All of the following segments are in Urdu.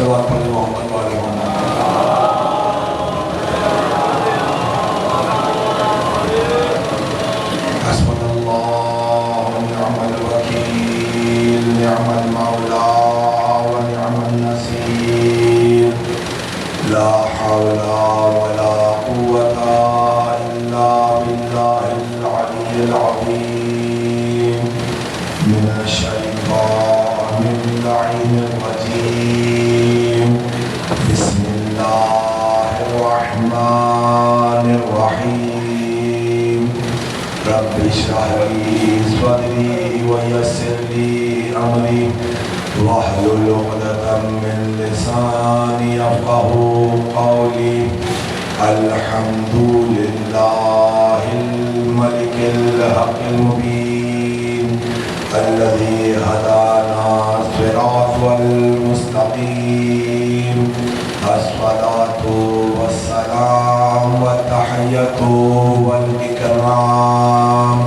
صلوات پڑھ محمد والے محمد. حسبنا اللہ ونعم الوکیل نعم المولا ونعم النصیر لا حول ولا قوة إلا بالله العلي العظيم من الشيطان اللعين الرجيم. بسم الله الرحمن الرحيم. رب اشرح لي صدري ويسر لي أمري واحلل عقدة من لساني يفقهوا قولي. الحمد لله الملك الحق المبين الذي هدانا الصراط المستقيم. الصلاة والسلام والتحية والإكرام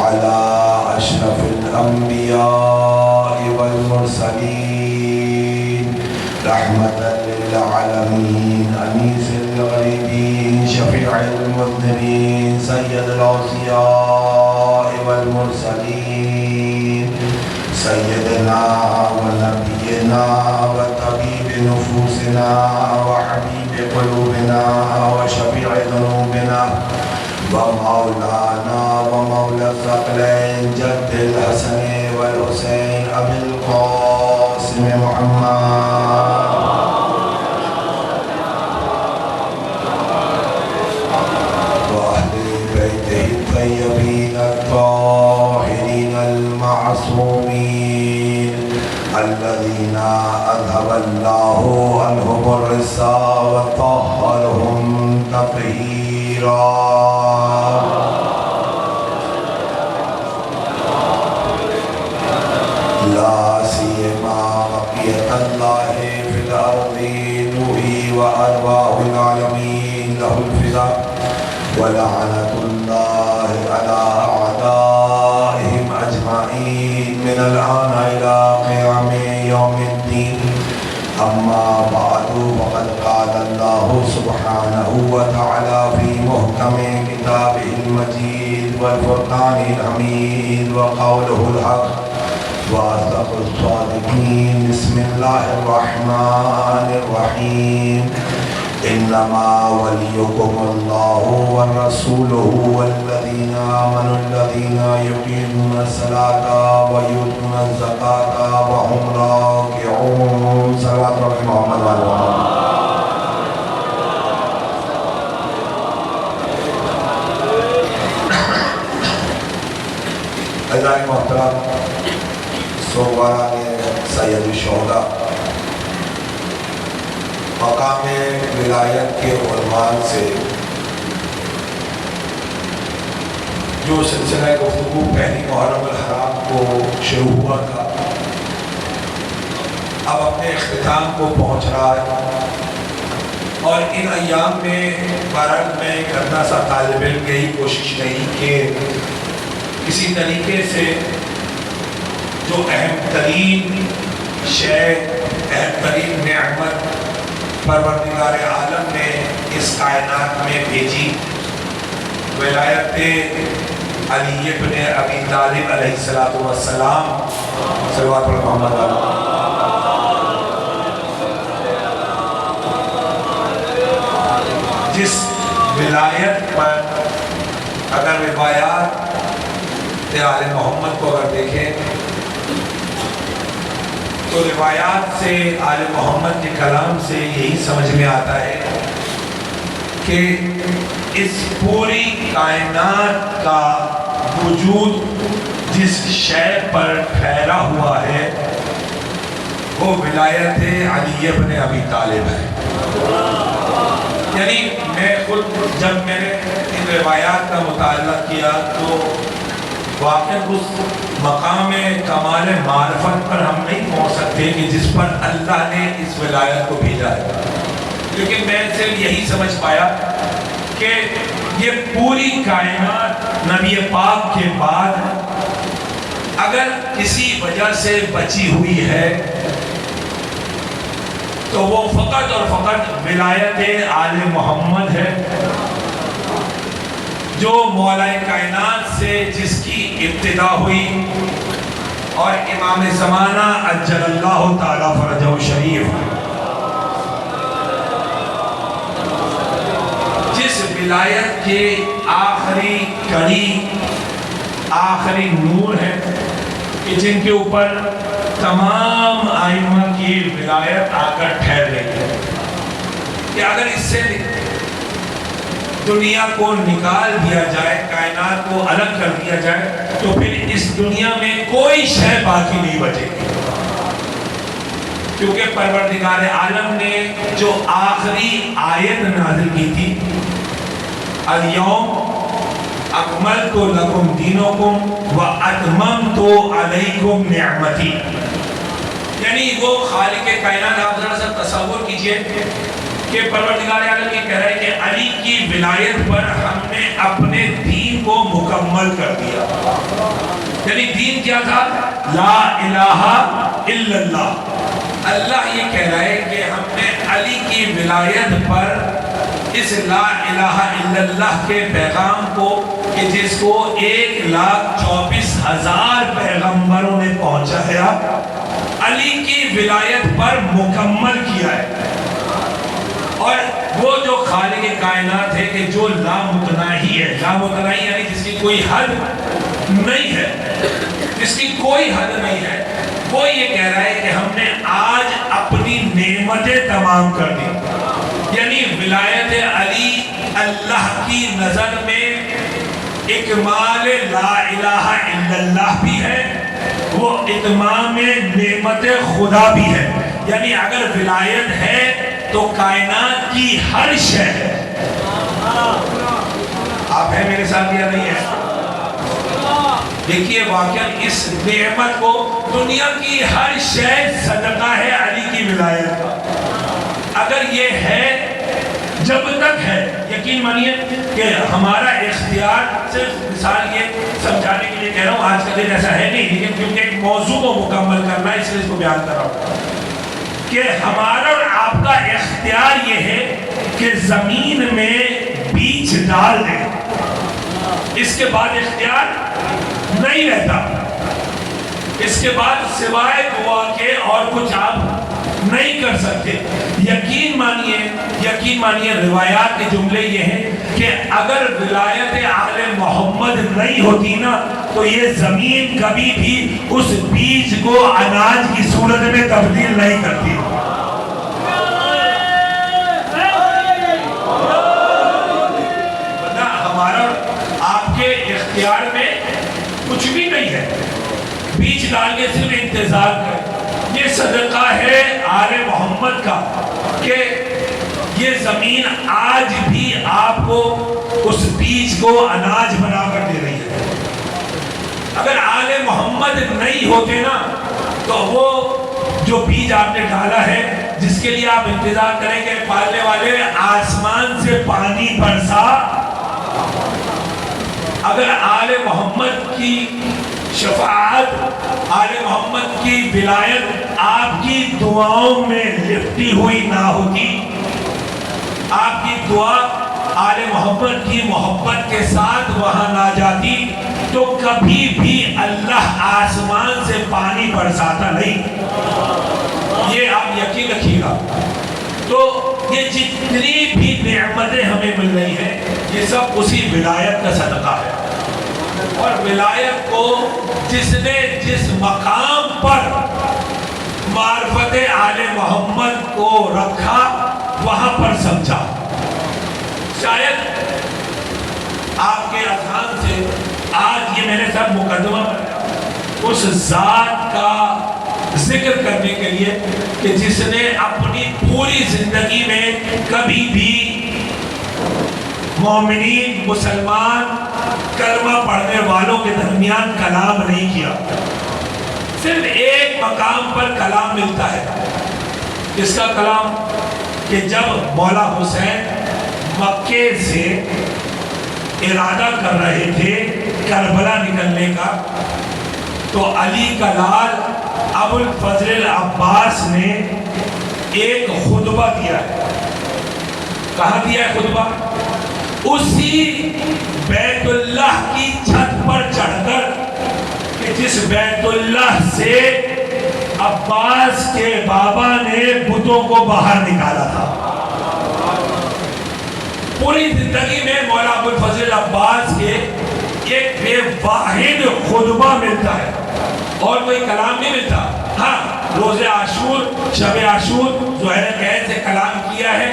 على أشرف الأنبياء والمرسلين رحمة للعالمين أنيس الغريبين شفيع المذنبين سيد الأوصياء والمرسلين سيدنا ونبينا وطبيب نفوسنا وحبيب قلوبنا وشفيع ذنوبنا ومولانا ومولى الثقلين جد الحسن والحسين أبي القاسم محمد وأهل بيته الطيبين الطاهرين المعصومين الذين أذهب الله عنهم الرجس وطهرهم تطهيرا. لا سيما بقية الله في الأرض نوحي وأرواح العالمين له الفداء ولعنة الله على أعدائهم أجمعين من الآن إلى قيام يوم الدين. أما بعد فقد قال الله سبحانه وتعالى في محكم كتابه المجيد والفرقان الحميد وقوله الحق وأصدق الصادقين. بسم الله الرحمن الرحيم. إنما وليكم الله ورسوله والذين آمنوا الذين يقيمون الصلاة ويؤتون الزكاة وهم راكعون. صلوات رب محمد وعلى محمد. عزیزان محترم سوگواران سید الشہداء مقام ولایت کے عنوان سے جو سلسلہ گفتگو پہلی محرم الحرام کو شروع ہوا تھا اب اپنے اختتام کو پہنچ رہا ہے. اور ان ایام میں بہرحال میں کرنا سا طالب علم کی کوشش نہیں کہ کسی طریقے سے جو اہم ترین شے اہم ترین نعمت پروردگار عالم نے اس کائنات میں بھیجی ولایت علی ابن ابی طالب علیہ السلام صلوات محمد علیہ. جس ولایت پر اگر روایات آل محمد کو اگر دیکھیں تو روایات سے آل محمد کے کلام سے یہی سمجھ میں آتا ہے کہ اس پوری کائنات کا وجود جس شے پر پھیلا ہوا ہے وہ ولایت علی ابن ابی طالب ہے. یعنی میں خود جب میں نے ان روایات کا مطالعہ کیا تو واقعاً اس مقام کمال معرفت پر ہم نہیں پہنچ سکتے کہ جس پر اللہ نے اس ولایت کو بھیجا ہے. لیکن میں صرف یہی سمجھ پایا کہ یہ پوری کائنات نبی پاک کے بعد اگر کسی وجہ سے بچی ہوئی ہے تو وہ فقط اور فقط ولایت آل محمد ہے، جو مولا کائنات سے جس کی ابتدا ہوئی اور امام زمانہ عجل اللہ تعالی فرجہ شریف جس ولایت کے آخری کڑی، آخری نور ہے کہ جن کے اوپر تمام ائمہ کی ولایت آ کر ٹھہر گئی ہے کہ اگر اس سے دنیا کو نکال دیا جائے، کائنات کو الگ کر دیا جائے، تو پھر اس دنیا میں کوئی شے باقی نہیں بچے گی، کیونکہ پروردگار عالم نے جو آخری آیت نازل کی تھی، الیوم اکملت لکم دینکم واتممت علیکم نعمتی، یعنی وہ خالق کائنات، آپ ذرا سا تصور کیجئے کہ پروردگار عالم یہ کہہ رہا ہے کہ علی کی ولایت پر ہم نے اپنے دین کو مکمل کر دیا۔ یعنی دین کیا تھا؟ لا الہ الا اللہ۔ اللہ یہ کہہ رہا ہے کہ ہم نے علی کی ولایت پر اس لا الہ الا اللہ کے پیغام کو، کہ جس کو 1,24,000 پیغمبروں نے پہنچایا، علی کی ولایت پر مکمل کیا ہے۔ اور وہ جو خالق کائنات ہے کہ جو لامتناہی ہے، لامتناہی یعنی جس کی کوئی حد نہیں ہے، جس کی کوئی حد نہیں ہے، وہ یہ کہہ رہا ہے کہ ہم نے آج اپنی نعمتیں تمام کر دی۔ یعنی ولایت علی اللہ کی نظر میں اکمال لا الہ الا اللہ بھی ہے، وہ اتمام نعمت خدا بھی ہے۔ یعنی اگر ولایت ہے تو کائنات کی ہر شے ہے۔ آپ ہیں میرے ساتھ یا نہیں ہے؟ دیکھیے واقعا اس نعمت کو، دنیا کی ہر شے صدقہ ہے علی کی ولایت کا۔ اگر یہ ہے، جب تک ہے، یقین مانیے کہ ہمارا اختیار، صرف مثال یہ سمجھانے کے لیے کہہ رہا ہوں، آج کا دن ایسا ہے نہیں، لیکن کیونکہ ایک موضوع کو مکمل کرنا ہے اس لیے اس کو بیان کر رہا ہوں کہ ہمارا اور آپ کا اختیار یہ ہے کہ زمین میں بیج ڈال دیں، اس کے بعد اختیار نہیں رہتا، اس کے بعد سوائے دعا کے اور کچھ آپ نہیں کر سکتے۔ یقین مانیے روایات کے جملے یہ ہیں کہ اگر ولایت آل محمد نہیں ہوتی نا تو یہ زمین کبھی بھی اس بیج کو اناج کی صورت میں تبدیل نہیں کرتی۔ ہمارا آپ کے اختیار میں کچھ بھی نہیں ہے، بیج ڈال کے صرف انتظار کریں۔ یہ صدقہ ہے آل محمد کا کہ یہ زمین آج بھی آپ کو اس بیج کو اناج بنا کر دے رہی ہے۔ اگر آل محمد نہیں ہوتے نا تو وہ جو بیج آپ نے ڈالا ہے، جس کے لیے آپ انتظار کریں گے پالنے والے آسمان سے پانی برسا، اگر آل محمد کی شفاعت، آل محمد کی ولایت آپ کی دعاؤں میں لپٹی ہوئی نہ ہوتی، آپ کی دعا آل محمد کی محبت کے ساتھ وہاں نہ جاتی، تو کبھی بھی اللہ آسمان سے پانی برساتا نہیں۔ یہ آپ یقین رکھیے گا۔ تو یہ جتنی بھی نعمتیں ہمیں مل رہی ہیں، یہ سب اسی ولایت کا صدقہ ہے۔ اور ولایت کو جس نے جس مقام پر معرفت آل محمد کو رکھا، وہاں پر سمجھا۔ شاید آپ کے اذہان سے آج یہ میں نے سب مقدمہ بنایا اس ذات کا ذکر کرنے کے لیے کہ جس نے اپنی پوری زندگی میں کبھی بھی مومنین، مسلمان، کلمہ پڑھنے والوں کے درمیان کلام نہیں کیا۔ صرف ایک مقام پر کلام ملتا ہے۔ اس کا کلام کہ جب مولا حسین مکے سے ارادہ کر رہے تھے کربلا نکلنے کا، تو علی کا لال ابو الفضل العباس نے ایک خطبہ دیا ہے. کہاں دیا ہے خطبہ؟ اسی بیت اللہ کی چھت پر چڑھ کر کہ جس بیت اللہ سے عباس کے بابا نے بتوں کو باہر نکالا تھا. پوری زندگی میں مولا ابوالفضل عباس کے ایک بے واحد خطبہ ملتا ہے اور کوئی کلام نہیں ملتا. ہاں روز عاشور، شب عاشور زہر قید سے کلام کیا ہے،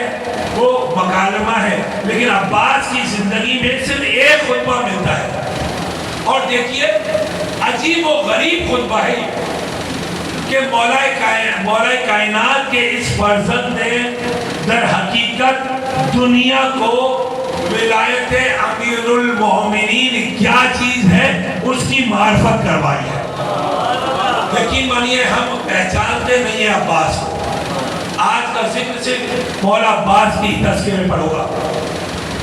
وہ مکالمہ ہے، لیکن عباس کی زندگی میں صرف ایک خطبہ ملتا ہے. اور دیکھیے عجیب و غریب خطبہ ہے کہ مولا کائنات کے اس فرزند نے در حقیقت دنیا کو ولایت امیر المومنین کیا چیز ہے اس کی معرفت کروائی ہے. یقین مانیے ہم پہچانتے نہیں ہیں عباس کو. آج کا ذکر صرف مولا عباس کی تذکرے میں پڑھوں گا.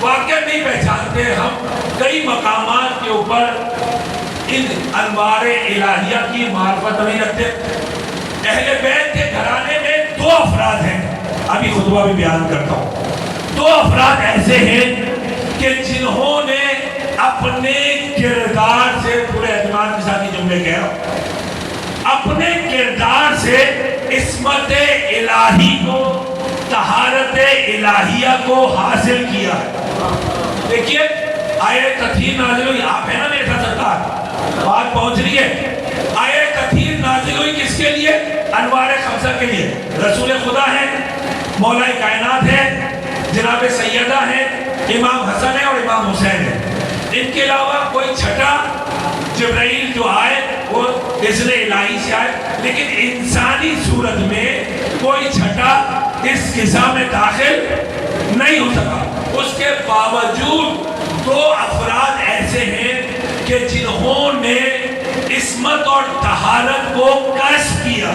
واقعہ نہیں پہچانتے ہم کئی مقامات کے اوپر ان انوار الہیہ کی معرفت نہیں رکھتے. اہل بیت کے گھرانے میں دو افراد ہیں، ابھی خطبہ بھی بیان کرتا ہوں. دو افراد ایسے ہیں کہ جنہوں نے اپنے کردار سے، پورے اعتماد کے ساتھ یہ جملے کہہ رہا ہوں، اپنے کردار سے عصمت الہی کو، طہارت الہیہ کو حاصل کیا ہے. دیکھیے آیت تطہیر نازل ہوئی، آپ ہیں نا میرے ساتھ سرکار، بات پہنچ رہی ہے. آیت تطہیر نازل ہوئی کس کے لیے؟ انوار خمسہ کے لیے. رسول خدا ہے، مولا کائنات ہے، جناب سیدہ ہے، امام حسن ہے اور امام حسین ہے. ان کے علاوہ کوئی چھٹا جبرائیل جو آئے وہ اذن الہی سے آئے، لیکن انسانی صورت میں کوئی چھٹا اس قصہ میں داخل نہیں ہو سکا. اس کے باوجود دو افراد ایسے ہیں کہ جنہوں نے عصمت اور طہارت کو کشف کیا.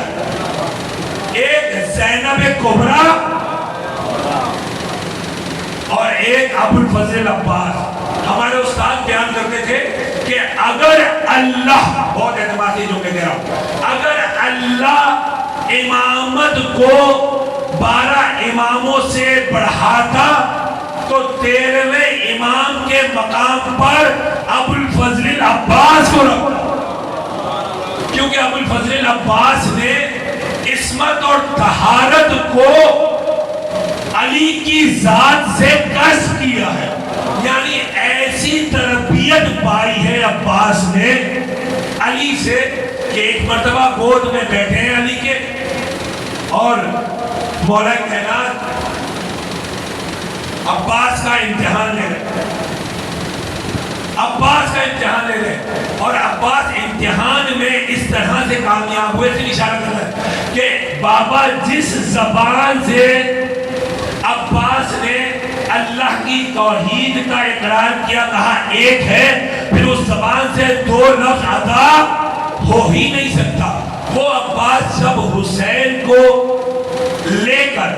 ایک زینب کبریٰ اور ایک ابوالفضل عباس. ہمارے استاد بیان کرتے تھے کہ اگر اللہ، بہت اعتمادی جو کہہ رہا ہوں، اگر اللہ امامت کو 12 اماموں سے بڑھاتا تو 13ویں امام کے مقام پر ابوالفضل عباس کو رکھتا، کیونکہ ابوالفضل عباس نے عصمت اور طہارت کو علی کی ذات سے کشف کیا ہے. یعنی ایسی تربیت پائی ہے عباس نے علی سے کہ ایک مرتبہ گود میں بیٹھے ہیں علی کے اور مولا کائنات عباس کا امتحان لے رہے، عباس کا امتحان لے رہے، اور عباس امتحان میں اس طرح سے کامیاب ہوئے سے اشارہ کر رہے ہیں کہ بابا جس زبان سے عباس نے اللہ کی توحید کا اقرار کیا، کہا ایک ہے، پھر اس زبان سے دو لفظ ادا ہو ہی نہیں سکتا. وہ عباس جب حسین کو لے کر،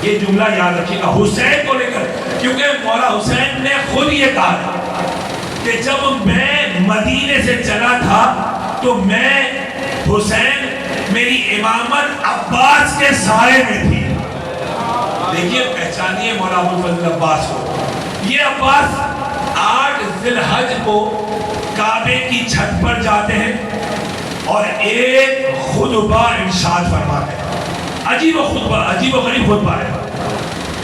یہ جملہ یاد رکھیے گا، حسین کو لے کر، کیونکہ مولا حسین نے خود یہ کہا کہ جب میں مدینے سے چلا تھا تو میں حسین، میری امامت عباس کے سائے میں تھی. دیکھیے پہچانیے مولا ابوالفضل عباس کو. یہ عباس 8 ذی الحج کو کعبے کی چھت پر جاتے ہیں اور ایک خطبہ ارشاد فرماتے ہیں. عجیب و غریب خطبہ ہے.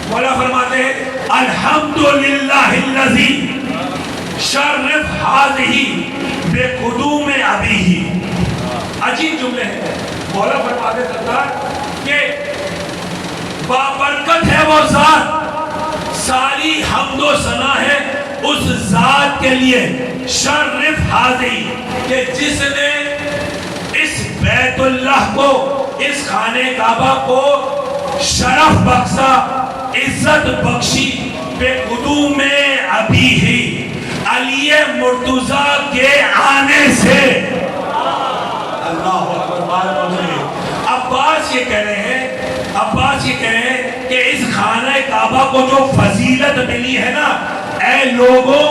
مولا فرماتے ہیں الحمدللہ الذی شرف ہذہ بقدوم ابیہ. عجیب جملے ہیں. مولا فرماتے ہیں سرکار کہ بابرکت ہے وہ ذات، ساری حمد و ثنا ہے اس ذات کے لیے، شرف حاضری، کہ جس نے اس بیت اللہ کو، اس خانہ کعبہ کو شرف بخشا، عزت بخشی، بے قدوم ابی ہی، علی مرتضیٰ کے آنے سے. اللہ اکبر. عباس یہ کہہ رہے ہیں، عباس یہ کہہ رہے ہیں کہ اس خانہ کعبہ کو جو فضیلت ملی ہے نا، اے لوگوں،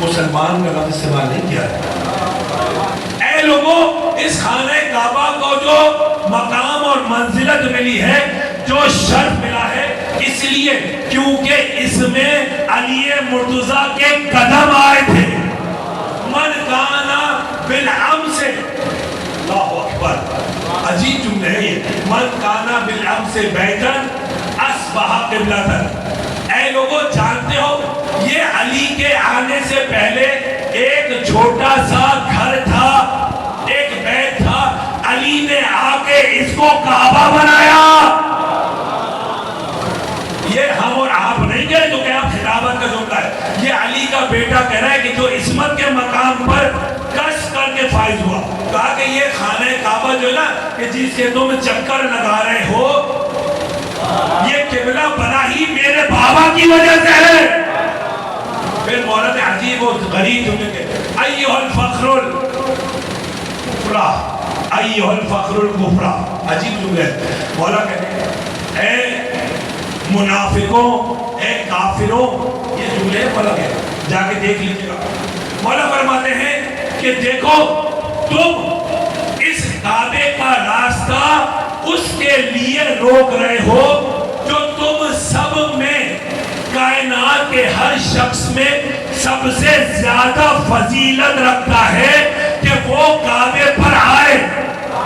مسلمان کا لفظ استعمال نہیں کیا ہے، اے لوگوں اس خانہ کعبہ کو جو مقام اور منزلت ملی ہے، جو شرف ملا ہے، اس لیے کیونکہ اس میں علی مرتضیٰ کے قدم آئے تھے۔ من کانا بالامس، اللہ اکبر، عجیب جملے ہے یہ، من کانا بالامس بیتن اصبح قبلتن۔ اے لوگوں جانتے ہو یہ علی کے آنے سے پہلے ایک چھوٹا سا گھر تھا، ایک بیت تھا، علی نے آ کے اس کو کعبہ بنایا۔ یہ ہم اور آپ نہیں کہہ رہے جو کہ آپ خطابت کا جملہ ہے، یہ علی کا بیٹا کہہ رہا ہے کہ جو عصمت کے مقام پر کش کر کے فائز ہوا۔ کہا کہ یہ خانہ کعبہ جو ہے نا کہ جس کے تم چکر لگا رہے ہو، یہ قبلہ بنا ہی میرے بابا کی وجہ سے ہے۔ پھر مولا نے عجیب و غریب جملے کے ایھا الفخر الکفرا، ایھا الفخر الکفرا، عجیب جملے ہے۔ مولا کہتے ہیں اے منافقوں، اے کافروں، یہ جملے مولا کے جا کے دیکھ لیجیے گا۔ مولا فرماتے ہیں کہ دیکھو تم اس کعبے کا راستہ اس کے لیے روک رہے ہو جو تم سب میں، کائنات کے ہر شخص میں سب سے زیادہ فضیلت رکھتا ہے کہ وہ کعبے پر آئے۔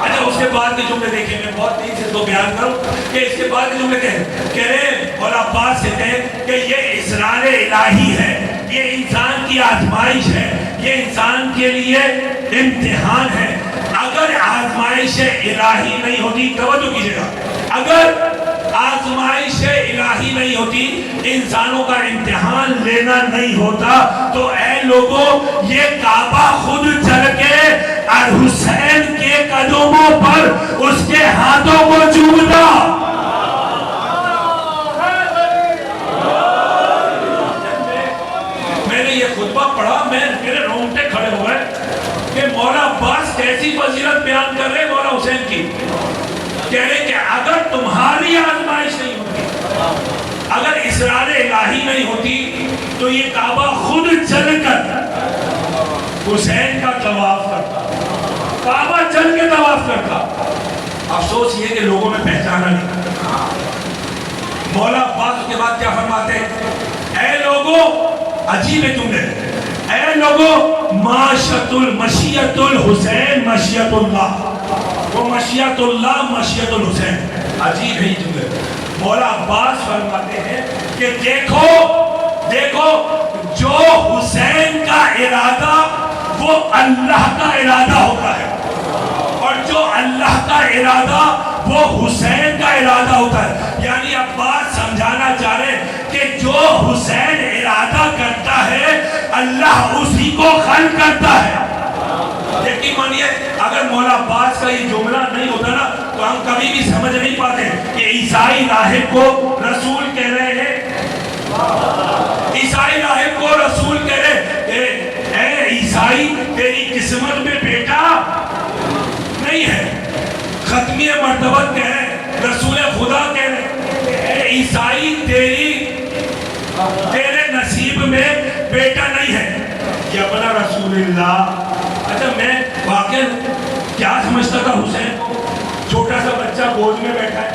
اچھا اس کے بعد کے جملے دیکھیں، میں بہت تیز سے تو بیان کروں کہ اس کے بعد کے جملے کہہ رہے مولا عباس کہتے ہیں کہ یہ اسرار الہی ہے، یہ انسان کی آزمائش ہے، یہ انسان کے لیے امتحان ہے۔ اگر آزمائش الہی نہیں ہوتی، توجہ کیجئے گا، اگر آزمائش الہی نہیں ہوتی، انسانوں کا امتحان لینا نہیں ہوتا، تو اے لوگوں یہ کعبہ خود چل کے اور حسین کے قدموں پر اس کے ہاتھوں کو چومتا۔ میں نے یہ خطبہ پڑھا، میرے رونگٹے کھڑے ہوئے کہ مولا عباس کیسی فضیلت بیان کر رہے مولا حسین کی۔ کہہ رہے کہ اگر تمہاری آزمائش نہیں ہوتی، اگر اسرار الہی نہیں ہوتی، تو یہ کعبہ خود چل کر حسین کا طواف کرتا، کعبہ چل کے طواف کرتا۔ افسوس یہ کہ لوگوں میں پہچانا نہیں۔ مولا عباس کے بعد کیا فرماتے ہیں؟ اے لوگوں، عجیب ہے جملے، اے لوگوں مشیت الحسین مشیت اللہ، وہ مشیت اللہ مشیت الحسین۔ عجیب ہے یہ جملے۔ مولا عباس فرماتے ہیں کہ دیکھو دیکھو جو حسین کا ارادہ وہ اللہ کا ارادہ ہوتا ہے، اور جو اللہ کا ارادہ وہ حسین کا ارادہ ہوتا ہے۔ یعنی عباس سمجھانا چاہ رہے کہ جو حسین ارادہ کرتا ہے اللہ اسی کو خلق کرتا ہے۔ یقین مانیے اگر مولا عباس کا یہ جملہ نہیں ہوتا نا تو ہم کبھی بھی سمجھ نہیں پاتے کہ عیسائی راہب کو رسول کہہ رہے ہیں، عیسائی راہب کو رسول کہہ رہے اے عیسائی تیری قسمت میں بیٹا نہیں ہے، ختمی مرتبت کہہ رہے، رسول خدا کہہ رہے اے عیسائی تیرے نصیب میں بیٹا نہیں ہے، یہ اپنا رسول اللہ۔ اچھا میں واقعا کیا سمجھتا تھا حسین کو، چھوٹا سا بچہ گود میں بیٹھا ہے،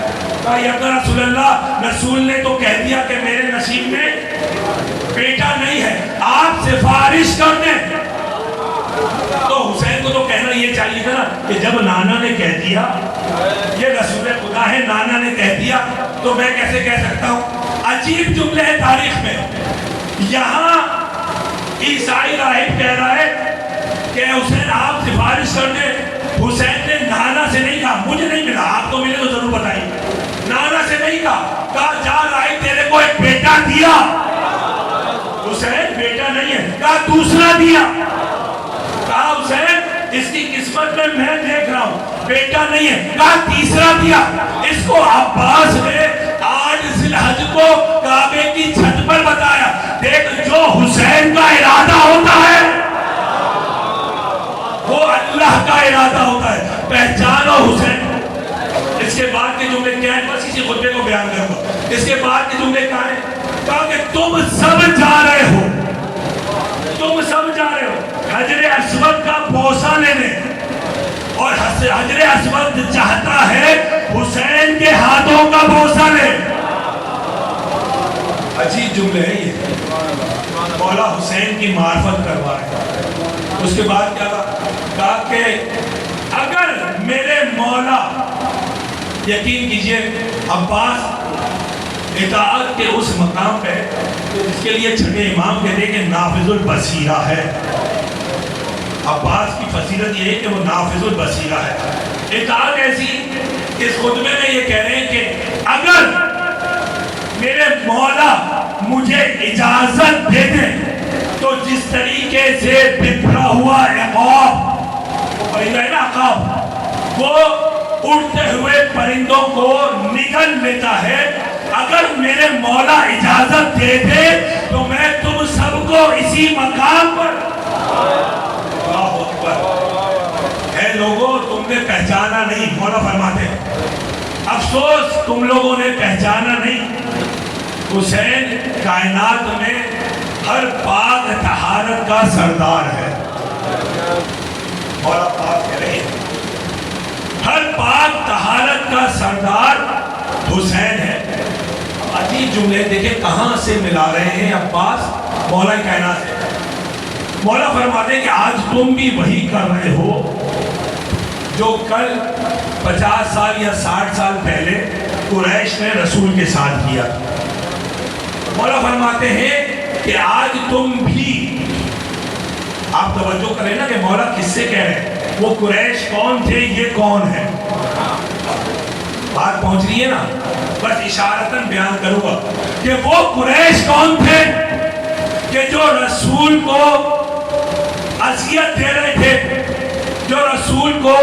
کہا یا رسول اللہ، رسول نے تو کہہ دیا کہ میرے نصیب میں بیٹا نہیں ہے، آپ سفارش کر دیں۔ تو حسین کو تو کہنا یہ چاہیے تھا نا کہ جب نانا نے کہہ دیا یہ رسول خدا ہے، نانا نے کہہ دیا تو میں کیسے کہہ سکتا ہوں۔ عجیب جملے ہے تاریخ میں، یہاں عیسائی راہب کہہ رہا ہے کہ حسین آپ سفارش کر دیں، حسین نے نانا سے نہیں کہا مجھے نہیں ملا، آپ کو ملے تو ضرور بتائیے، نانا سے نہیں کہا جا راہب تیرے کو ایک بیٹا دیا، حسین بیٹا نہیں ہے، کہا دوسرا دیا، کہا حسین اس کی قسمت میں دیکھ رہا ہوں بیٹا نہیں ہے، کہا تیسرا دیا۔ اس کو عباس نے آج ذی الحج کو کعبے کی چھت پر بتایا، دیکھ جو حسین کا ارادہ ہوتا ہے وہ اللہ کا ارادہ ہوتا ہے، پہچانو حسین۔ اس کے بعد کے جملے کیا ہیں، بس اسی خطبے کو بیان کروں گا۔ اس کے بعد کے جملے کیا ہیں، کہا کہ تم سب جا رہے ہو، تم سب جا رہے ہو حجر اسود کا بوسہ لینے، اور حجر اسود چاہتا ہے حسین کے ہاتھوں کا بوسہ لے. عجیب جملے ہیں یہ. مولا حسین کی معرفت کروائے. اس کے بعد کیا کہا کہ اگر میرے مولا، یقین کیجئے عباس اطاعت کے اس مقام پہ جس کے لیے چھٹے امام کہتے ہیں کہ نافذ البصیرہ ہے. عباس کی فضیلت یہ ہے کہ وہ نافذ البصیرہ ہے. اطاعت ایسی، اس خطبے میں یہ کہہ رہے ہیں کہ اگر میرے مولا مجھے اجازت دے دیں تو جس طریقے سے بکھرا ہوا عقاب وہ اڑتے ہوئے پرندوں کو نگل لیتا ہے، اگر میرے مولا اجازت دے دے تو میں تم سب کو اسی مقام پر. اللہ اکبر. اے لوگوں تم نے پہچانا نہیں، مولا فرماتے ہیں افسوس تم لوگوں نے پہچانا نہیں. حسین کائنات میں ہر پاک طہارت کا سردار ہے. مولا پاک کہہ رہے ہیں ہر پاک طہارت کا سردار حسین ہے. عجیب جملے دیکھیں کہاں سے ملا رہے ہیں عباس مولا کائنات سے. مولا فرماتے ہیں کہ آج تم بھی وہی کر رہے ہو جو کل 50 سال یا 60 سال پہلے قریش نے رسول کے ساتھ کیا. مولا فرماتے ہیں کہ آج تم بھی، آپ توجہ کریں نا کہ مولا کس سے کہہ رہے ہیں. وہ قریش کون تھے، یہ کون ہے؟ بات پہنچ رہی ہے نا. بس اشارتاً بیان کروں گا کہ وہ قریش کون تھے کہ جو رسول کو اذیت دے رہے تھے، جو رسول کو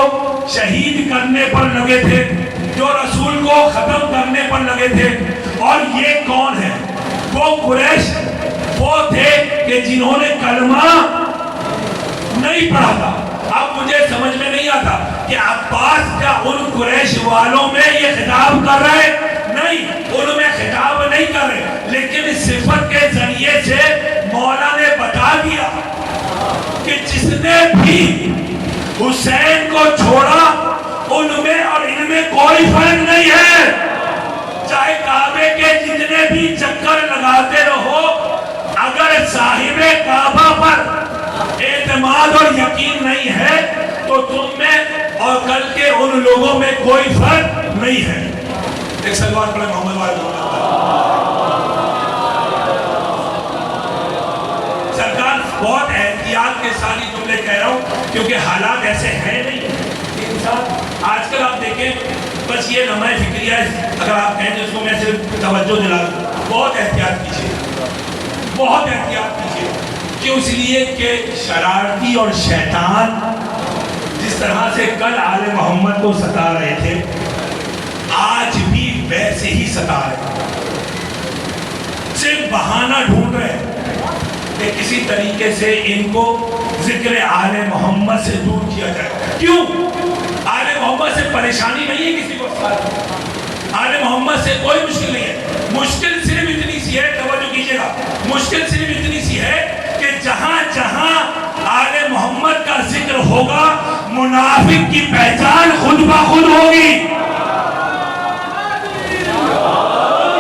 شہید کرنے پر لگے تھے، جو رسول کو ختم کرنے پر لگے تھے. اور یہ کون ہے؟ وہ قریش وہ تھے کہ جنہوں نے کلمہ نہیں پڑھا تھا. اب مجھے سمجھ میں نہیں آتا کہ عباس کیا ان قریش والوں میں یہ خطاب کر رہے؟ نہیں، ان میں خطاب نہیں کر رہے، لیکن اس صفت کے ذریعے سے مولا نے بتا دیا کہ جس نے بھی حسین کو چھوڑا ان میں اور ان میں کوئی فرق نہیں ہے. چاہے کعبے کے جتنے بھی چکر لگاتے رہو، اگر صاحب کعبہ پر اعتماد اور یقین نہیں ہے تو تم میں اور کل کے ان لوگوں میں کوئی فرق نہیں ہے. ایک سلوات پڑھیں محمد والے سرکار. بہت احتیاط کے ساتھ یہ جملے کہہ رہا ہوں کیونکہ حالات ایسے ہیں نہیں. انسان آج کل آپ دیکھیں بس یہ لمحہ فکریہ اگر آپ کہیں تو اس کو میں صرف توجہ دلا دوں. بہت احتیاط کیجیے، بہت احتیاط کیجیے. کیوں؟ اس لیے کہ شرارتی اور شیطان جس طرح سے کل آل محمد کو ستا رہے تھے آج بھی ویسے ہی ستا رہے. صرف بہانہ ڈھونڈ رہے کہ کسی طریقے سے ان کو ذکر آل محمد سے دور کیا جائے. کیوں؟ آل محمد سے پریشانی نہیں ہے کسی کو. آل محمد سے کوئی مشکل نہیں ہے. مشکل صرف اتنی سی ہے، توجہ کیجیے گا، مشکل صرف اتنی سی ہے کہ جہاں جہاں آل محمد کا ذکر ہوگا منافق کی پہچان خود بخود ہوگی.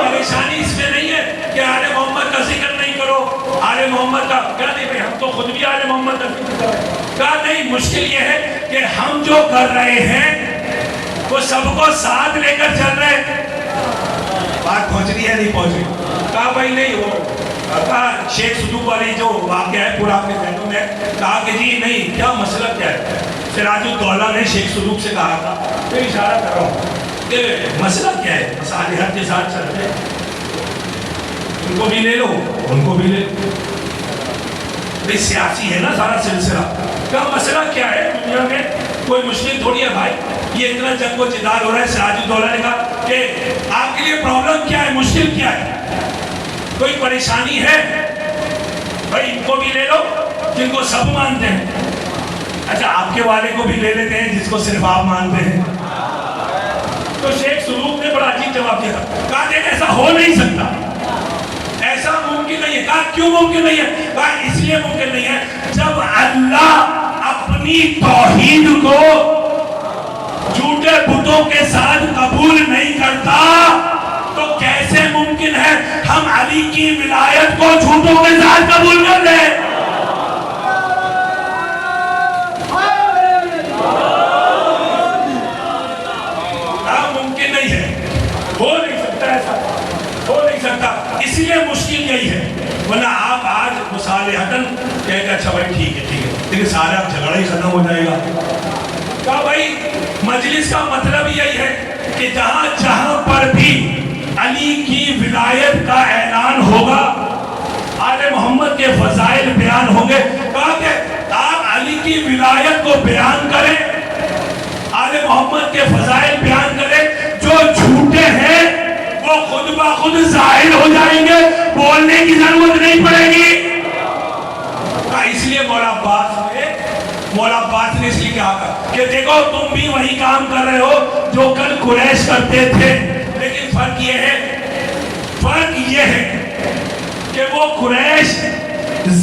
پریشانی اس میں نہیں ہے کہ آل محمد کا ذکر نہیں کرو، آل محمد کا کیا نہیں بھائی ہم تو خود بھی آل محمد کا ذکر کر رہے ہیں. کہا نہیں، مشکل یہ ہے کہ ہم جو کر رہے ہیں وہ سب کو ساتھ لے کر چل رہے ہیں. بات پہنچ رہی ہے نہیں پہنچ رہی؟ کہا بھائی نہیں. وہ کہا شیخ صدوق والی جو واقعہ ہے پورا آپ کے ذہنوں میں، کہا کہ جی نہیں، کیا مسئلہ کیا ہے؟ سراج الدولہ نے شیخ صدوق سے کہا تھا، پھر اشارہ کر رہا ہوں کہ مسئلہ کیا ہے؟ مصالحت کے ساتھ چلتے ہیں، ان کو بھی لے لو ان کو بھی لے لو. بھائی سیاسی ہے نا سارا سلسلہ. کہا مسئلہ کیا ہے؟ دنیا میں کوئی مشکل تھوڑی ہے بھائی، یہ اتنا جنگ و جدال ہو رہا ہے. سراج الدولہ نے کہا کہ آپ کے لیے پرابلم کیا ہے، مشکل کیا ہے، کوئی پریشانی ہے؟ بھائی ان کو بھی لے لو جن کو سب مانتے ہیں. اچھا آپ کے والے کو بھی لے لیتے ہیں جس کو صرف آپ مانتے ہیں. تو شیخ صدوق نے بڑا عجیب جواب دیا. کہا کہ ایسا ہو نہیں سکتا، ایسا ممکن نہیں ہے. کہا کیوں ممکن نہیں ہے؟ کہا اس لیے ممکن نہیں ہے جب اللہ اپنی توحید کو جھوٹے بتوں کے ساتھ قبول نہیں کرتا تو کیسے ممکن ہے ہم علی کی ولایت کو جھوٹوں کے ساتھ قبول کر لیں؟ ممکن نہیں ہے، ہو نہیں سکتا، ایسا ہو نہیں سکتا. اس لیے مشکل یہی ہے. ورنہ آپ آج مصالحتاً کہتے اچھا بھائی ٹھیک ہے لیکن سارا جھگڑا ہی ختم ہو جائے گا. کہا بھائی مجلس کا مطلب یہی ہے کہ جہاں پر بھی علی کی ولایت کا اعلان ہوگا، آل محمد کے فضائل بیان ہوں گے، کہا کہ آپ علی کی ولایت کو بیان کریں، آل محمد کے فضائل بیان کریں. جو جھوٹے ہیں وہ خود بخود ظاہر ہو جائیں گے، بولنے کی ضرورت نہیں پڑے گی. اس لیے مولا عباس نے اس لیے کہا کہ دیکھو تم بھی وہی کام کر رہے ہو جو کل قریش کرتے تھے، لیکن فرق یہ ہے کہ وہ قریش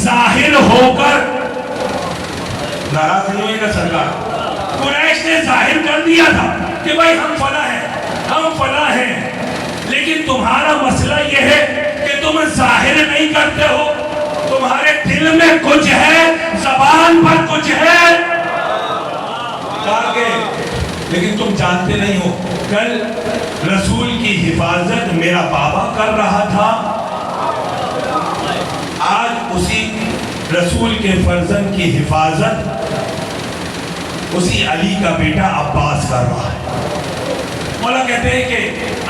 ظاہر ہو کر، ناراض نہیں ہوئے گا سرکار، قریش نے ظاہر کر دیا تھا کہ بھائی ہم فلاں ہیں، لیکن تمہارا مسئلہ یہ ہے کہ تم ظاہر نہیں کرتے ہو، تمہارے دل میں کچھ ہے، زبان پر کچھ ہے. لیکن تم جانتے نہیں ہو کل رسول کی حفاظت میرا بابا کر رہا تھا، آج اسی رسول کے فرزند کی حفاظت اسی علی کا بیٹا عباس کر رہا ہے. مولا کہتے ہیں کہ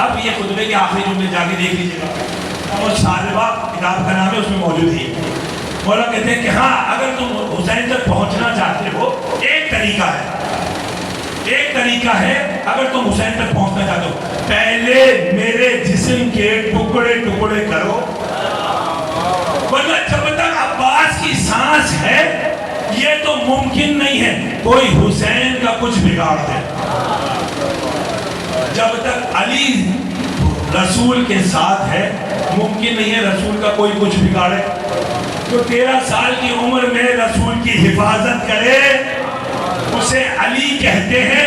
اب یہ خطبے کے آخری جملے جا کے دیکھ لیجیے گا، اور سالبہ کتاب کا نام ہے، اس میں موجود ہی. مولا کہتے ہیں کہ ہاں اگر تم حسین تک پہنچنا چاہتے ہو، ایک طریقہ ہے اگر تم حسین تک پہنچنا چاہتے ہو، پہلے میرے جسم کے ٹکڑے ٹکڑے کرو، ورنہ جب تک عباس کی سانس ہے یہ تو ممکن نہیں ہے کوئی حسین کا کچھ بگاڑ دے. جب تک علی رسول کے ساتھ ہے ممکن نہیں ہے رسول کا کوئی کچھ بگاڑے. جو 13 سال کی عمر میں رسول کی حفاظت کرے اسے علی کہتے ہیں.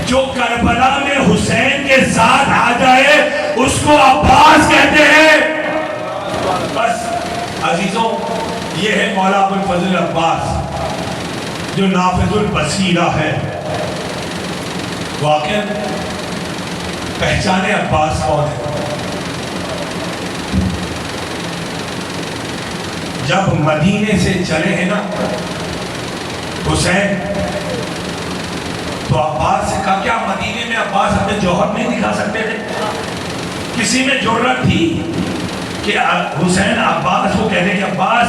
جو کربلا میں حسین کے ساتھ آ جائے اس کو عباس کہتے ہیں. بس عزیزوں یہ ہے مولا ابو الفضل عباس جو نافذ البصیرہ ہے. واقعاً پہچانے عباس کون ہے؟ جب مدینے سے چلے ہیں نا حسین تو عباس سے کہا کیا مدینے میں عباس اپنے جوہر نہیں دکھا سکتے تھے؟ کسی میں ضرورت تھی کہ حسین عباس کو کہتے کہ عباس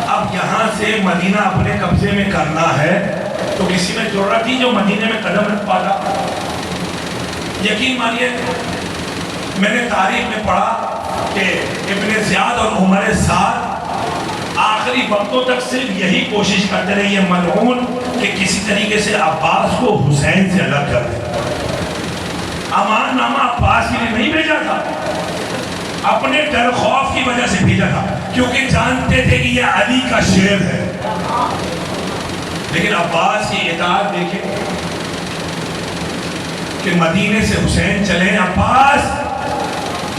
اب یہاں سے مدینہ اپنے قبضے میں کرنا ہے، تو کسی میں ضرورت تھی جو مدینے میں قدم رکھ پاتا؟ یقین مانیے میں نے تاریخ میں پڑھا کہ ابن زیاد اور عمر سعد آخری وقتوں تک صرف یہی کوشش کرتے رہے یہ ملعون کہ کسی طریقے سے عباس کو حسین سے الگ کر دیں. امان نامہ عباس کے لیے نہیں بھیجا تھا، اپنے ڈر خوف کی وجہ سے بھیجا تھا کیونکہ جانتے تھے کہ یہ علی کا شیر ہے. لیکن عباس کی اطاعت دیکھیں کہ مدینے سے حسین چلے، عباس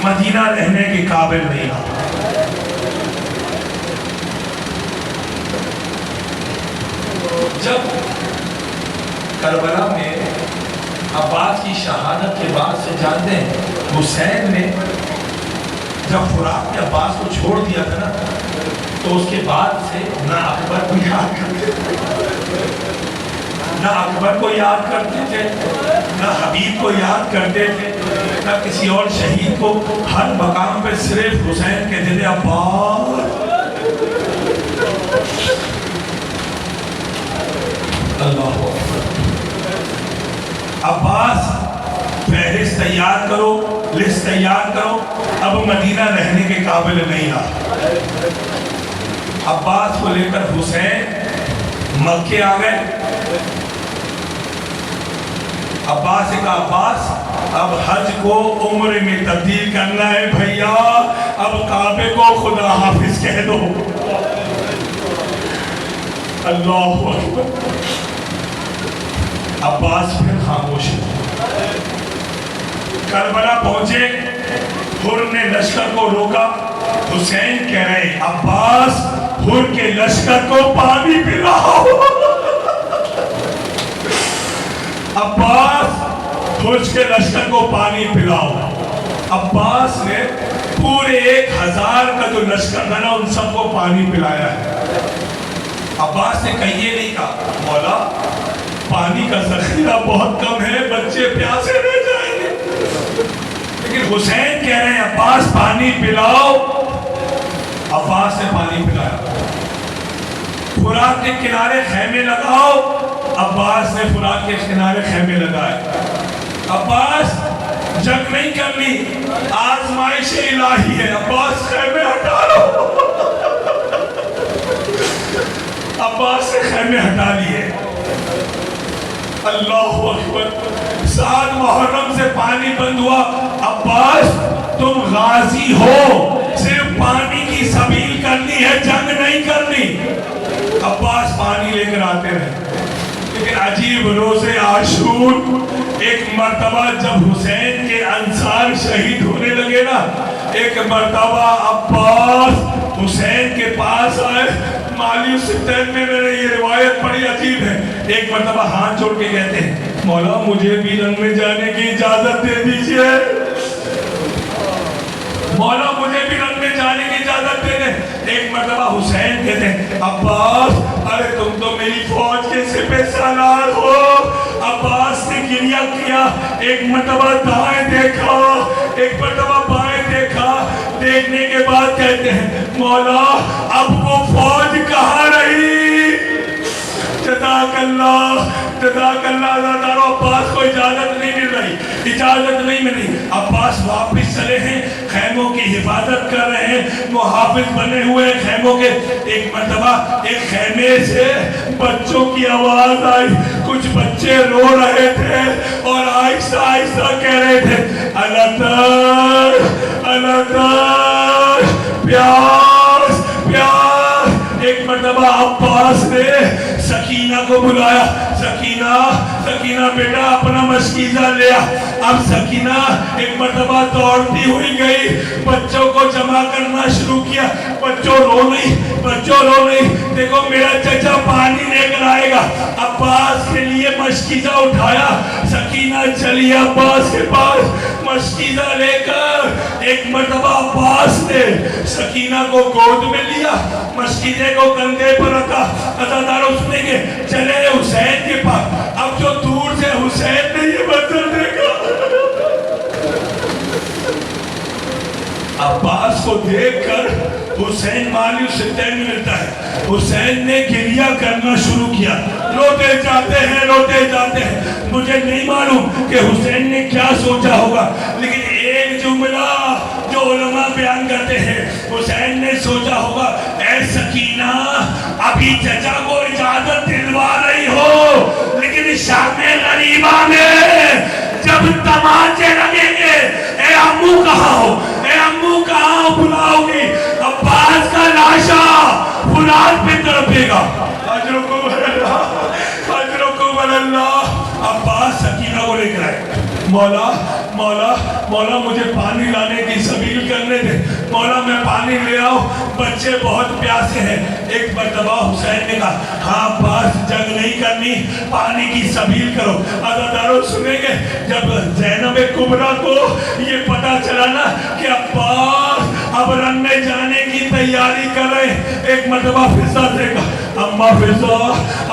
مدینہ رہنے کے قابل نہیں رہا. جب کربلا میں عباس کی شہادت کے بعد سے جانتے ہیں حسین نے جب فرات میں عباس کو چھوڑ دیا تھا نا تو اس کے بعد سے نہ اکبر کو یاد کرتے تھے، نہ حبیب کو یاد کرتے تھے، نہ کسی اور شہید کو. ہر مقام پہ صرف حسین کہتے تھے عباس. اللہ عباس فہرست تیار کرو، لسٹ تیار کرو، اب مدینہ رہنے کے قابل نہیں رہا. عباس کو لے کر حسین مکے آ گئے. عباس سے کہا عباس اب حج کو عمر میں تبدیل کرنا ہے بھیا، اب کعبے کو خدا حافظ کہہ دو. اللہ اکبر. عباس پھر خاموش خاموش ہے۔ کربلا پہنچے، حر نے لشکر کو روکا، حسین کہہ رہے عباس حر کے لشکر کو پانی پلاؤ۔ عباس حر کے لشکر کو پانی پلاؤ۔ عباس نے پورے 1000 کا جو لشکر تھا نا ان سب کو پانی پلایا ہے۔ عباس نے کہیے نہیں کہا مولا پانی کا ذخیرہ بہت کم ہے، بچے پیاسے رہ جائیں گے، لیکن حسین کہہ رہے ہیں عباس پانی پلاؤ۔ عباس نے پانی پلایا۔ فرات کے کنارے خیمے لگاؤ، عباس نے فرات کے کنارے خیمے لگائے۔ عباس جنگ نہیں کرنی، آزمائش الہی ہے، عباس خیمے ہٹا لو۔ عباس نے خیمے ہٹا لیے۔ اللہ اکبر، 7 محرم سے پانی بند ہوا۔ عباس تم غازی ہو، صرف پانی کی سبیل کرنی ہے، جنگ نہیں کرنی۔ عباس پانی لے کر آتے رہے، لیکن عجیب روز عاشور ایک مرتبہ جب حسین کے انصار شہید ہونے لگے نا، ایک مرتبہ عباس حسین کے پاس آئے۔ مالی ستین میں نے یہ روایت پڑھی، عجیب ہے۔ ایک مرتبہ ہاتھ جوڑ کے کہتے ہیں مولا مجھے بھی رنگ میں جانے کی اجازت دے دیجئے، مولا مجھے بھی رنگ میں جانے کی اجازت دے دیں۔ ایک مرتبہ حسین کہتے ہیں عباس ارے تم تو میری فوج کے سپہ سالار ہو۔ عباس نے گریہ کیا، ایک مرتبہ دائیں دیکھا، ایک مرتبہ بائیں دیکھا، دیکھنے کے بعد کہتے ہیں مولا اب وہ فوج کہاں رہی؟ جزاک اللہ، جزاک اللہ۔ عزادارو عباس کو اجازت نہیں مل رہی، اجازت نہیں ملی۔ عباس واپس چلے ہیں، خیموں کی حفاظت کر رہے ہیں، محافظ بنے ہوئے خیموں کے۔ ایک مرتبہ ایک خیمے سے بچوں کی آواز آئی، کچھ بچے رو رہے تھے اور آہستہ آہستہ کہہ رہے تھے الاتاش الاتاش، پیاس پیاس۔ ایک مرتبہ عباس نے سکینہ کو بلایا، سکینہ سکینہ بیٹا اپنا مشکیزہ لیا۔ اب سکینہ ایک مرتبہ دوڑتی ہوئی گئی، بچوں کو جمع کرنا شروع کیا۔ بچوں رو نہیں، بچوں رو نہیں، دیکھو میرا چچا پانی لے کر آئے گا۔ عباس کے لیے مشکیزہ اٹھایا، سکینہ چلی عباس کے پاس مشکیزہ لے کر۔ ایک مرتبہ عباس نے سکینہ کو گود میں لیا، مشکیزے کو کندھے پر رکھا۔ عزادارو سنیں گے، چلے حسین کے پاس۔ اب جو دور سے حسین نے یہ منظر دیکھا، عباس کو دیکھ کر حسین مالی ستین میں ملتا ہے۔ حسین نے گریہ کرنا شروع کیا، روتے جاتے ہیں روتے جاتے ہیں۔ مجھے نہیں معلوم کہ حسین نے کیا سوچا ہوگا، لیکن ایک جملہ جو علماء بیان کرتے ہیں، حسین نے سوچا ہوگا اے سکینہ ابھی چچا کو اجازت دلوا رہی ہو، لیکن شام غریبہ میں جب تماچے لگیں گے اے امو کہاں ہو، اے امو کہاں ہو، بلاؤ گی۔ عباس کا لاشا فولاد پہ تڑپے گا۔ اجرکم اللہ، اجرکم اللہ۔ عباس سکینہ کو لے کر آئے، مولا مولا مولا مجھے پانی لانے کی سبیل کرنے دے، مولا میں پانی لے آؤ، بچے بہت پیاسے ہیں۔ ایک مرتبہ حسین نے کہا ہاں عباس جنگ نہیں کرنی، پانی کی سبیل کرو۔ عزادارو سنیں گے، جب زینب کبریٰ کو یہ پتا چلا نا کہ عباس اب رن میں جانے کی تیاری کر رہے، ایک مرتبہ فضہ سے کہا اماں فضہ،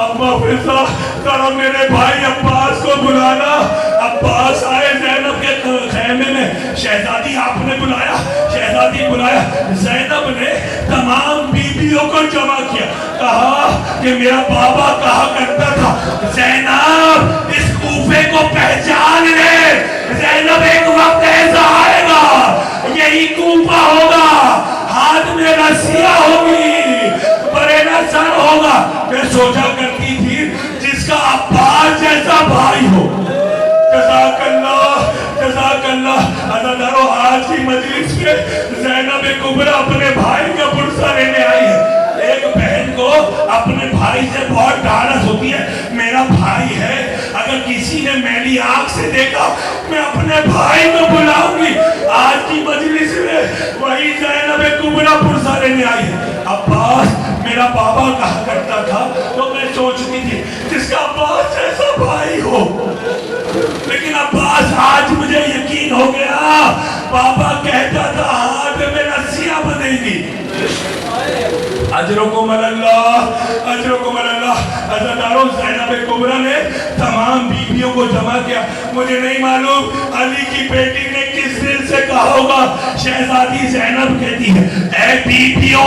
اماں فضہ ذرا میرے بھائی عباس کو بلانا۔ عباس آئے زینب کے خیمے میں، شہزادی آپ نے بلایا، شہزادی بلایا۔ زینب نے تمام بیویوں کو جمع کیا، کہا کہ میرا بابا کہا کرتا تھا زینب اس کوفے کو پہچان لے، زینب ایک وقت ایسا آئے گا یہی کوفہ ہوگا، ہاتھ میں رسیاں ہوگی، برینا سر ہوگا۔ میں سوچا کرتی تھی جس کا عباس جیسا بھائی ہو۔ جزاک اللہ، جزاک اللہ۔ عزادارو آج کی مجلس میں زینب کبریٰ اپنے بھائی کا پرسہ لینے آئی ہے۔ ایک بہن کو اپنے بھائی سے بہت ڈھارس ہوتی ہے، میرا بھائی ہے، اگر اگر کسی نے میری آنکھ سے دیکھا میں اپنے بھائی کو بلاؤں گی. آج کی مجلس میں وہی زینب کبریٰ پرسہ لینے آئی ہے. عباس میرا بابا کہا کرتا تھا تو میں سوچتی تھی جس کا عباس جیسا بھائی ہو. لیکن عباس آج مجھے یقین ہو گیا. بابا کہتا تھا ہاتھ میں رسیاں بندھیں گی. اجرکم اللہ اجرکم اللہ. عزیزانو زینب کبریٰ نے تمام بیویوں کو جمع کیا. مجھے نہیں معلوم علی کی بیٹی نے کس دل سے کہا ہوگا. شہزادی زینب کہتی ہے اے بیویوں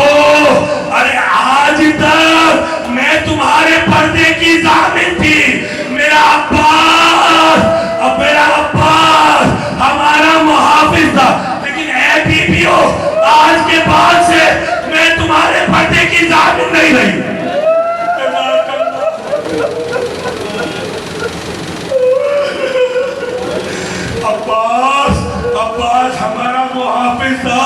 ارے آج تک میں تمہارے پردے کی ضامن تھی. میرا عباس ہمارا محافظ تھا. لیکن اے بیویوں آج کے بعد سے میں تمہارے پردے کی ضامن نہیں رہی. عباس ہمارا محافظ تھا.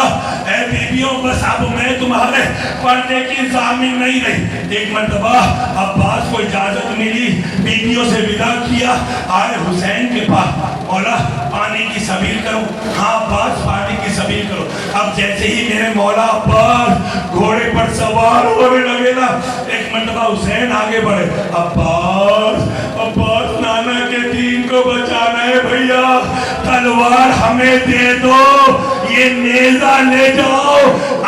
اے بیویوں بس اب میں تمہارے پردے کی ضامن نہیں رہی. ایک مرتبہ عباس کو اجازت ملی, بیویوں سے ودا کیا, آئے حسین کے پاس. مولا پانی کی سبیل کرو. ہاں عباس پانی کی سبیل کرو. اب جیسے ہی میرے مولا عباس گھوڑے پر سوار ہونے لگے نا, ایک مرتبہ حسین آگے بڑھے. عباس نانا کے دین کو بچانا ہے بھیا, تلوار ہمیں دے دو, یہ نیزہ لے جاؤ.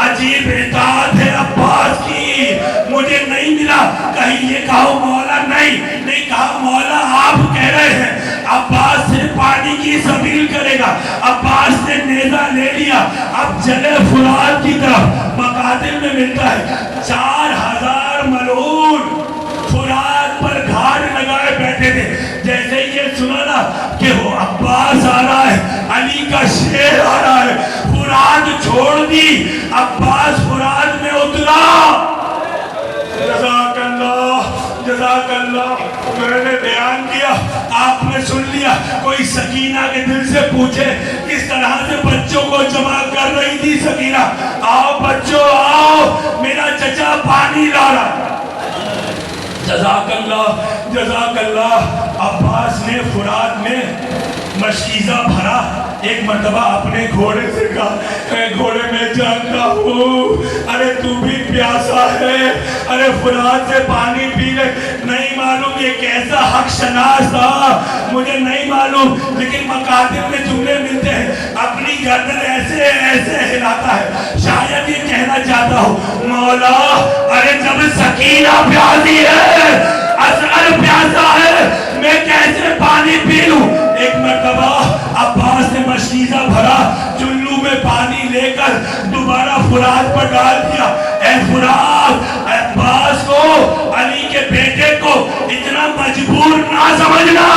عجیب اطاعت ہے عباس کی, مجھے نہیں ملا. کہیں یہ کہو مولا نہیں کہا مولا آپ کہہ رہے ہیں. عباس سے پانی کی سبیل کرے گا. عباس نے نیزہ لے لیا. اب جلے فرات کی طرف مقاتل میں ملتا ہے 4000 ملعون فرات پر گھاڑ لگائے بیٹھے تھے. جیسے یہ سنا نا کہ وہ عباس آ رہا ہے, علی کا شیر آ رہا ہے, فرات چھوڑ دی. عباس فرات میں اترا. جزاک اللہ میں نے بیان کیا, آپ نے سن لیا. کوئی سکینہ کے دل سے پوچھے کس طرح سے بچوں کو جمع کر رہی تھی سکینہ. آؤ بچوں آؤ, میرا چچا پانی لا رہا. جزاک اللہ. عباس نے فرات میں مشکیزہ بھرا. ایک مرتبہ اپنے گھوڑے سے کہا اے گھوڑے میں جانتا ہوں ارے تو بھی پیاسا ہے, ارے فرات سے پانی پی لے. نہیں معلوم یہ کیسا حق شناس تھا, مجھے نہیں معلوم. لیکن مقاتل میں جملے ملتے ہیں, اپنی گردن ایسے ہلاتا ہے. شاید یہ کہنا چاہتا ہوں مولا ارے جب سکینہ پیاسی ہے, اصغر پیاسا ہے, میں کیسے پانی پی لوں. ایک مرتبہ عباس نے مشکیزہ بھرا, چلو میں پانی لے کر دوبارہ فرات پر ڈال دیا. اے فرات, عباس کو علی کے بیٹے کو اتنا مجبور نہ سمجھنا.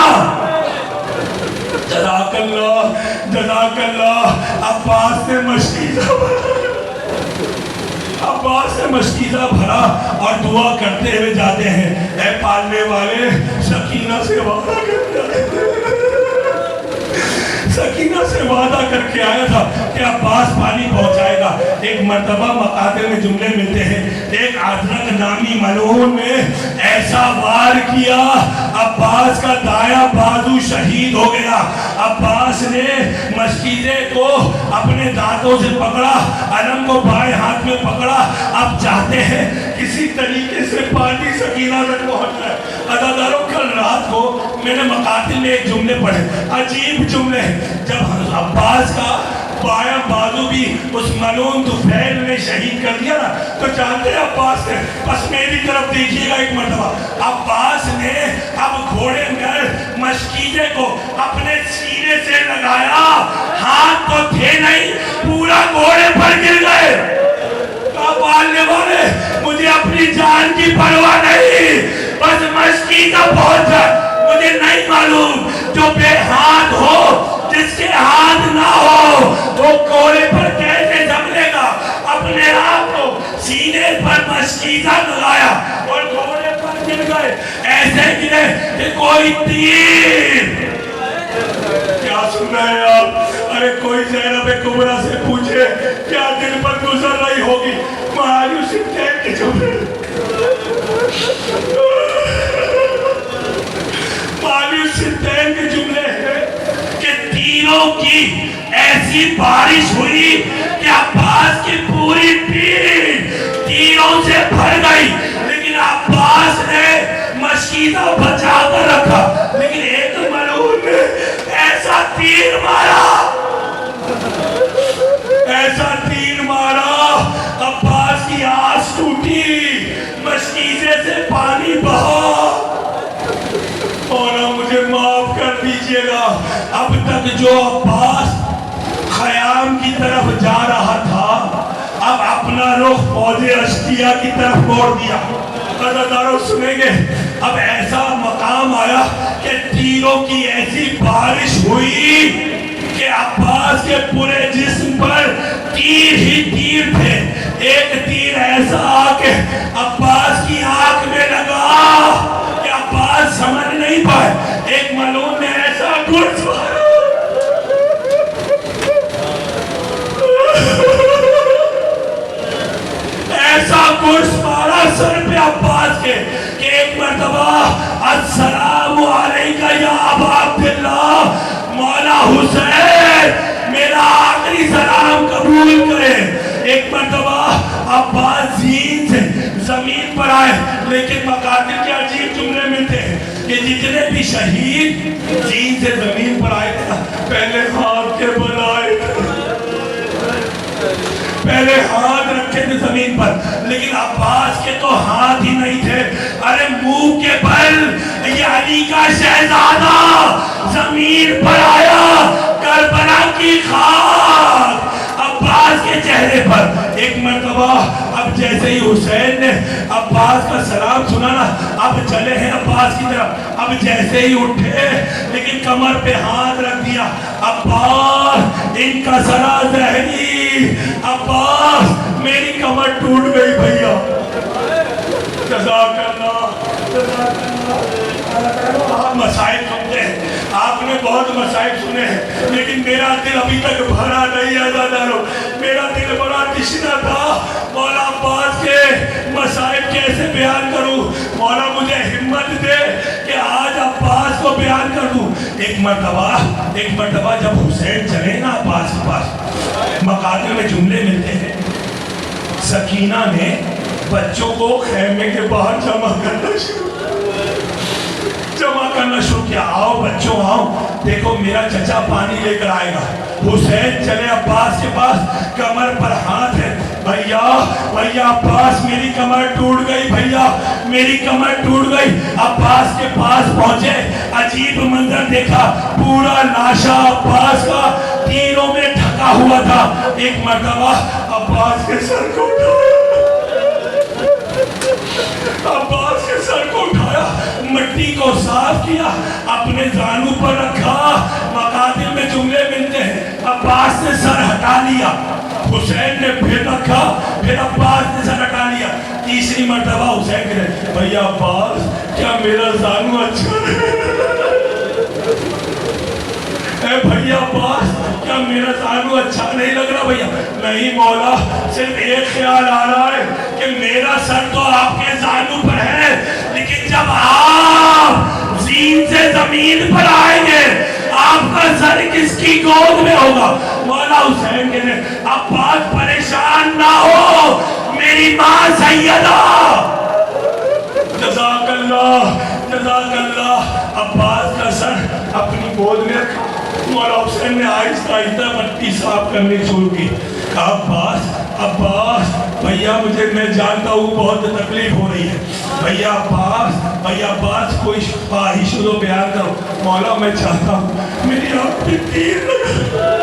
جزاک اللہ. عباس نے مشکیزہ بھرا اور دعا کرتے ہوئے جاتے ہیں اے پالنے والے سکینہ سے وعدہ کر کے آیا تھا کہ عباس پانی پہنچائے گا. ایک مرتبہ مقاتل میں جملے ملتے ہیں, ایک ادرک نامی ملعون نے ایسا وار کیا عباس کا دایاں بازو شہید ہو گیا. عباس نے مشکیزے کو اپنے دانتوں سے پکڑا, علم کو بائیں ہاتھ میں پکڑا. اب چاہتے ہیں کسی طریقے سے پانی سکینہ تک پہنچ جائے. عزیزانو کل رات کو میں نے مقاتل میں ایک جملے پڑھے, عجیب جملے ہیں. جب عباس کا بایاں بازو بھی اس ملعون طفیل نے شہید کر دیا نا, تو جانتے ہیں عباس نے, بس میری طرف دیکھیے گا ایک مرتبہ. عباس نے اب گھوڑے میں مشکیزے کو اپنے سینے سے لگایا, ہاتھ تو تھے نہیں, پورا گھوڑے پر گر گئے. پالنے والے مجھے اپنی جان کی پرواہ نہیں, بس مشکیزہ پہنچ جائے. مجھے نہیں معلوم جو بے ہاتھ ہو, جس کے ہاتھ نہ ہو, وہ گھوڑے پر کیسے سنبھلے گا. اپنے آپ کو سینے پر مشکیزہ لگایا اور گھوڑے پر گر گئے. ایسے گرے کہ کوئی تیر. کیا سن رہے ہیں آپ؟ ارے کوئی زینب کبریٰ سے پوچھے کیا دل پر گزر رہی ہوگی. مایوسی کہہ کے چھوڑے, مایوسی ٹوٹی، ایسی بارش ہوئی کہ عباس کی پوری پیٹھ تیروں سے بھر گئی، لیکن عباس نے مشکیزہ بچا کر رکھا، لیکن ایک ملعون نے ایسا تیر مارا، ایسا تیر مارا، عباس کی آس ٹوٹی، مشکیزے سے پانی بہا۔ مولا مجھے معاف کر دیجئے گا، اب تک جو عباس خیام کی طرف جا رہا تھا، اب اپنا رخ فوج اشقیہ کی طرف موڑ دیا۔ عزاداروں سنیں گے، اب ایسا مقام آیا کہ تیروں کی ایسی بارش ہوئی کہ عباس کے پورے جسم پر تیر ہی تیر تھے۔ ایک تیر ایسا آکے عباس کی آنکھ میں لگا کہ عباس سمجھ نہیں پائے، ایک ملعون نے ایسا گرز مارا، ایسا گرز مارا سر پہ عباس کے کہ ایک مرتبہ السلام علیکہ یا ابا عبداللہ، مولا حسین میرا آخری سلام قبول کرے۔ ایک مرتبہ عباس زین سے زمین پر آئے، لیکن مقاتل کے عجیب جملے ملتے ہیں کہ جتنے بھی شہید زین سے زمین پر آئے تھے، پہلے ہاتھ کے بل آئے تھے، پہلے ہاتھ رکھے تھے زمین پر، لیکن عباس کے تو ہاتھ ہی نہیں تھے، ارے منہ کے بل یہ علی کا شہزادہ زمین پر آیا، کربلا کی خاک عباس کے چہرے پر۔ ایک مرتبہ اب جیسے ہی حسین نے عباس کا سلام سنا نا، اب چلے ہیں عباس کی طرف، اب جیسے ہی اٹھے لیکن کمر پہ ہاتھ رکھ دیا، عباس ان کا سرا ظہری، عباس میری کمر ٹوٹ گئی بھیا، جزاک اللہ، جزاک اللہ۔ آپ مسائل سنتے ہیں، آپ نے بہت مسائل سنے ہیں، لیکن میرا دل ابھی تک بھرا نہیں ہے عزاداروں، میرا دل بڑا تشنا تھا، مولا عباس کے مسائل کیسے بیان کروں، مولا مجھے ہمت دے کہ آج عباس کو بیان کر دوں۔ ایک مرتبہ جب حسین چلے نا عباس کے پاس، مقاتل میں جملے ملتے ہیں، سکینہ نے بچوں کو خیمے کے باہر جمع کرنا شروع کیا، آؤ بچوں آؤ، دیکھو میرا چچا پانی لے کر آئے گا۔ حسین چلے عباس کے پاس، کمر پر ہاتھ ہے، بھیا عباس میری کمر ٹوٹ گئی، بھیا میری کمر ٹوٹ گئی۔ عباس کے پاس پہنچے، عجیب منظر دیکھا، پورا لاشا عباس کا تیروں میں ڈھکا ہوا تھا۔ ایک مرتبہ عباس کے سر کو اٹھایا، عباس کے سر کو اٹھایا، مٹی کو صاف کیا، اپنے زانوں پر رکھا۔ مقاتل میں جملے ملتے ہیں، عباس نے سر ہٹا لیا، حسین نے پھر رکھا، پھر عباس نے سر ہٹا لیا۔ تیسری مرتبہ حسین کہے، بھیا عباس کیا میرا زانو اچھا اے بھیا عباس کیا میرا زانو اچھا نہیں لگ رہا؟ بھیا نہیں مولا، صرف ایک خیال آ رہا ہے کہ میرا سر تو آپ کے زانو پر ہے، لیکن جب آپ زین سے زمین پر آئیں گے آپ کا سر کس کی گود میں ہوگا؟ مولا حسین کہتے ہیں عباس پریشان نہ ہو، میری ماں سیدہ، جزاک اللہ، جزاک اللہ۔ عباس کا سر اپنی گود میں رکھا، مولا حسین نے آہستہ آہستہ مٹی صاف کرنی شروع کی۔ کہا عباس بھیا میں جانتا ہوں بہت تکلیف ہو رہی ہے، بھیا عباس کوئی خواہش ہو تو بیان کرو۔ مولا میں چاہتا ہوں میری آنکھ پہ تیر لگا،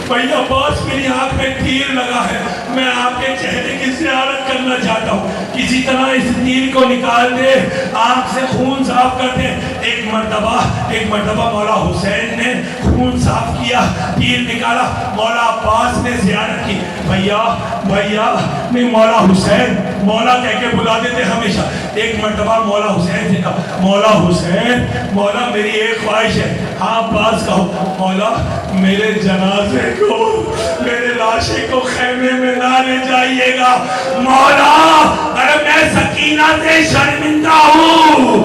بھیا عباس میری آنکھ میں تیر لگا ہے، میں آپ کے چہرے کی زیارت کرنا چاہتا ہوں، کسی طرح اس تیر کو نکال دے، آنکھ سے خون صاف کر دے۔ ایک مرتبہ مولا حسین نے خون صاف کیا، تیر نکالا، مولا عباس نے زیارت کی، بھیا میں مولا حسین مولا کہہ کے بلاتے تھے ہمیشہ۔ ایک مرتبہ مولا حسین سے کہا، مولا حسین مولا میری ایک خواہش ہے۔ ہاں عباس کہو۔ مولا میرے جنازے کو، میرے لاشے کو خیمے میں نہ لے جائیے گا مولا، ارے میں سکینہ سے شرمندہ ہوں،